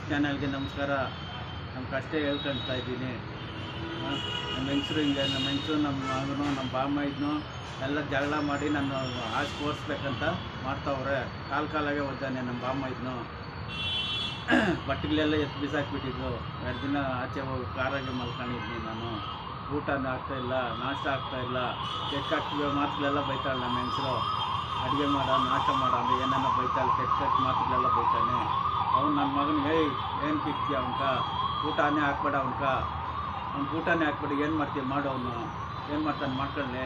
ಚಾನಲ್ಗೆ ನಮಸ್ಕಾರ. ನಮ್ಮ ಕಷ್ಟ ಹೇಳ್ಕೊಳ್ತಾ ಇದ್ದೀನಿ. ನಮ್ಮ ಹೆಂಗಸರು ಹಿಂಗೆ, ನಮ್ಮ ಹೆಂಗಸರು ನಮ್ಮ ಮಗನು ನಮ್ಮ ಬಾಮ್ಮ ಇದ್ನು ಎಲ್ಲ ಜಗಳ ಮಾಡಿ ನಾನು ಆಸೆ ತೋರಿಸ್ಬೇಕಂತ ಮಾಡ್ತಾವ್ರೆ. ಕಾಲಾಗೆ ಓದ್ದಾನೆ ನಮ್ಮ ಬಾಮ್ಮ ಇದ್ನು. ಬಟ್ಟೆಗಳೆಲ್ಲ ಎತ್ತು ಬಿಸಾಕ್ಬಿಟ್ಟಿದ್ದು. 2 ದಿನ ಆಚೆ ಹೋಗಿ ಕಾರಾಗೆ ಮಲ್ಕೊಂಡಿದ್ನಿ ನಾನು. ಊಟನೂ ಆಗ್ತಾಯಿಲ್ಲ, ನಾಷ್ಟ ಆಗ್ತಾಯಿಲ್ಲ. ಕೆಟ್ಟ ಮಾತುಗಳೆಲ್ಲ ಬೈತಾಳೆ ನಮ್ಮ ಹೆಂಗಸರು. ಅಡುಗೆ ಮಾಡ, ನಾಷ್ಟ ಮಾಡ ಅಂದರೆ ಏನಾರ ಬೈತಾಳೆ, ಕೆಟ್ಟ ಮಾತುಗಳೆಲ್ಲ ಬೈತಾನೆ. ಅವ್ನು ನನ್ನ ಮಗನಿಗೆ ಏನು ಕಿಕ್ತಿ ಅವನ್ಕ, ಊಟನೇ ಹಾಕ್ಬೇಡ ಅವ್ನು ಊಟನೇ ಹಾಕ್ಬೇಡಿ, ಏನು ಮಾಡ್ತೀವಿ ಮಾಡು, ಅವನು ಏನು ಮಾಡ್ತಾನೆ ಮಾಡ್ಕೊಳ್ಳಿ.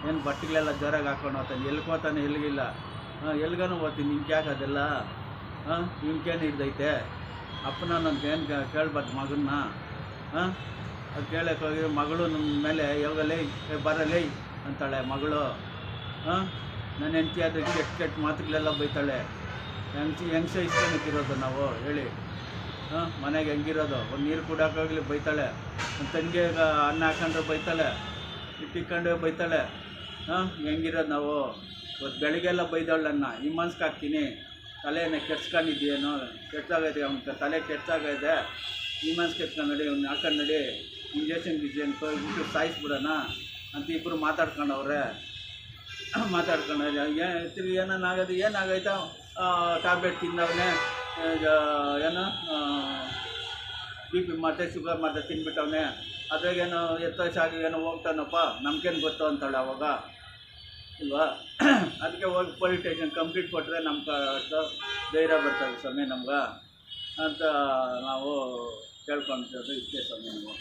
ಏನು ಬಟ್ಟೆಗಳೆಲ್ಲ ಜೋರಾಗಿ ಹಾಕ್ಕೊಂಡು ಹೋಗ್ತಾನೆ, ಎಲ್ಕೋತಾನೆ ಎಲ್ಲಿಗಿಲ್ಲ. ಎಲ್ಗನೂ ಹೋಗ್ತೀನಿ, ನಿಮ್ಗೆ ಯಾಕೆ ಅದೆಲ್ಲ ನಿಮ್ಗೇನು ಹಿಡ್ದೈತೆ? ಅಪ್ಪನ ನನಗೆ ಏನು ಕೇಳ್ಬಾರ್ದು ಮಗನ್ನ. ಅದು ಕೇಳಕ್ಕೆ ಹೋಗಿ ಮಗಳು ನಮ್ಮ ಮೇಲೆ ಯಾವಾಗಲೇ ಬರಲೇ ಅಂತಾಳೆ ಮಗಳು. ನನ್ನ ಹೆಂಡತಿ ಆದರೆ ಕೆಟ್ಟ ಮಾತುಗಳೆಲ್ಲ ಬೈತಾಳೆ. ಹೆಂಗಸೆ ಇಸ್ಕೊಳಕ್ಕಿರೋದು ನಾವು ಹೇಳಿ. ಮನೆಗೆ ಹೆಂಗಿರೋದು, ಒಂದು ನೀರು ಕುಡಿಯೋಕ್ಕಾಗಲಿ ಬೈತಾಳೆ. ಒಂದು ತಂಗಿಗೆ ಅನ್ನ ಹಾಕೊಂಡ್ರೆ ಬೈತಾಳೆ, ಇಟ್ಟಿಕ್ಕೊಂಡ್ರೆ ಬೈತಾಳೆ. ಹೆಂಗಿರೋದು ನಾವು? ಇವತ್ತು ಬೆಳಿಗ್ಗೆಲ್ಲ ಬೈದವಳು ನನ್ನ. ಈ ಮನ್ಸಿಗೆ ಹಾಕ್ತೀನಿ, ತಲೆಯನ್ನು ಕೆಡ್ಸ್ಕೊಂಡಿದ್ದೀನೋ, ಕೆಟ್ಟಾಗೈತೆ ಅವ್ನ ತಲೆ ಕೆಟ್ಟಾಗೈತೆ, ಈ ಮನ್ಸಿಗೆ ಎತ್ಕೊಂಡು ನಡಿ, ಅವ್ನು ಹಾಕೊಂಡು ನಡಿ, ಇಂಜೆಕ್ಷನ್ ಬಿಟ್ಟು ಸಾಯಿಸ್ಬಿಡೋಣ ಅಂತ ಇಬ್ಬರು ಮಾತಾಡ್ಕೊಂಡವ್ರೆ. ತಿರುಗಿ ಏನಾಗೈತೆ, ಟ್ಯಾಬ್ಲೆಟ್ ತಿಂದವನೇ, ಏನು BP ಮತ್ತು ಶುಗರ್ ಮತ್ತು ತಿನ್ಬಿಟ್ಟವನೇ, ಅದ್ರಾಗೇನೋ ಎತ್ತೋಸಾಗಿ ಏನೋ ಹೋಗ್ತಾನಪ್ಪ, ನಮ್ಗೇನು ಗೊತ್ತು ಅಂತಾಳೆ ಅವಾಗ ಇಲ್ವಾ. ಅದಕ್ಕೆ ಹೋಗಿ ಪೊಲೀಸ್ ಸ್ಟೇಷನ್ ಕಂಪ್ಲೀಟ್ ಕೊಟ್ಟರೆ ನಮ್ಗೆ ಧೈರ್ಯ ಬರ್ತದೆ ಸ್ವಾಮಿ ನಮ್ಗೆ ಅಂತ ನಾವು ಕೇಳ್ಕೊಳ್ತೇವೆ. ಇಷ್ಟೇ ಸ್ವಾಮಿ ನಾವು.